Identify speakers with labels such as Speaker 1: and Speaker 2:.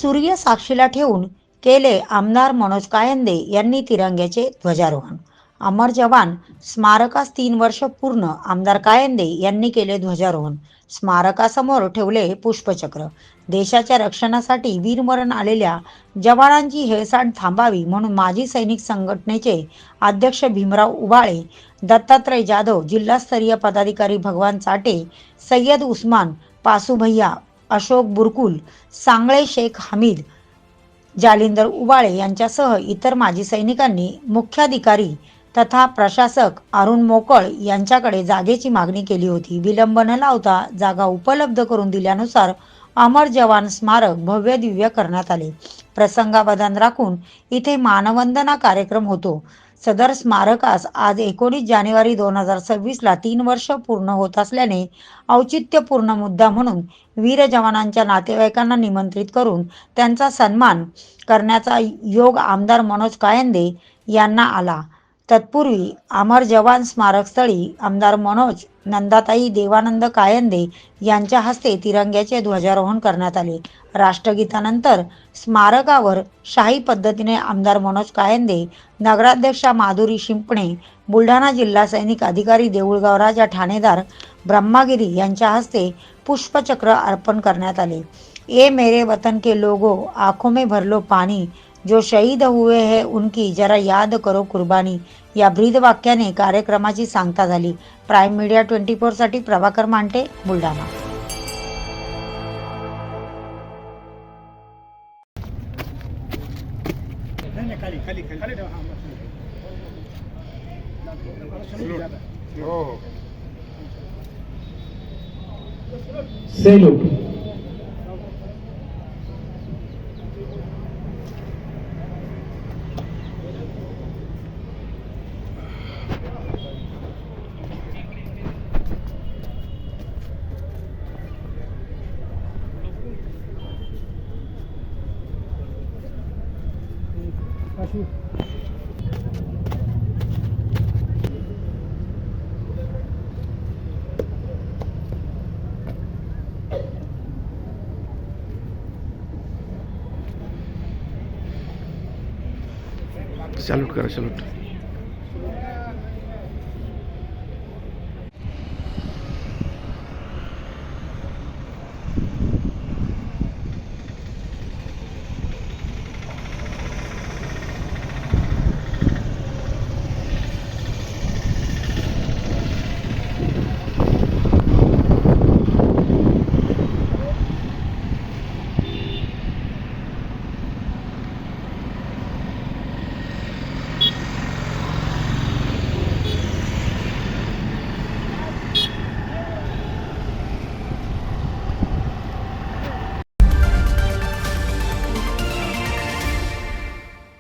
Speaker 1: सूर्य साक्षीला ठेवून केले आमदार मनोज कायंदे यांनी तिरंग्याचे ध्वजारोहण. अमर जवान स्मारकास 3 वर्ष पूर्ण. आमदार कायंदे यांनी केले ध्वजारोहण. स्मारकासमोर ठेवले पुष्पचक्र. देशाच्या रक्षणासाठी वीरमरण आलेल्या जवानांची हेळसांड थांबावी म्हणून माजी सैनिक संघटनेचे अध्यक्ष भीमराव उबाळे, दत्तात्रय जाधव, जिल्हास्तरीय पदाधिकारी भगवान चाटे, सय्यद उस्मान, पासू भैया, अशोक बुरकुल, सांगळे शेख हमीद, जालिंदर उबाळे यांच्यासह इतर माजी सैनिकांनी मुख्याधिकारी तथा प्रशासक अरुण मोकळ यांच्याकडे जागेची मागणी केली होती. विलंब न लावता जागा उपलब्ध करून दिल्यानुसार अमर जवान स्मारक भव्य दिव्य करण्यात आले. प्रसंगावधान राखून इथे मानवंदना कार्यक्रम होतो. सदर स्मारकास आज 19 जानेवारी 2026ला 3 वर्ष पूर्ण होत असल्याने औचित्यपूर्ण मुद्दा म्हणून वीर जवानांच्या नातेवाईकांना निमंत्रित करून त्यांचा सन्मान करण्याचा योग आमदार मनोज कायंदे यांना आला. तत्पूर्वी अमर जवान स्मारकस्थळी आमदार मनोज, नंदाताई देवानंद कायंदे यांच्या हस्ते तिरंग्याचे ध्वजारोहण करण्यात आले. राष्ट्रगीतानंतर स्मारकावर शाही पद्धतीने आमदार मनोज कायंदे, नगराध्यक्षा माधुरी शिंपणे, बुलढाणा जिल्हा सैनिक अधिकारी देऊळगाव राजा ठाणेदार ब्रह्मागिरी यांच्या हस्ते पुष्पचक्र अर्पण करण्यात आले. ए मेरे वतन के लोगो, आंखों में भर लो पानी, जो शहीद हुए हैं उनकी जरा याद करो कुर्बानी या ब्रीद वाक्याने कार्यक्रमाची सांगता झाली. प्राईम मीडिया 24 साठी प्रभाकर मांटे, बुलढाणा.
Speaker 2: सेलूट
Speaker 3: सॅल्यूट करा, सॅल्यूट.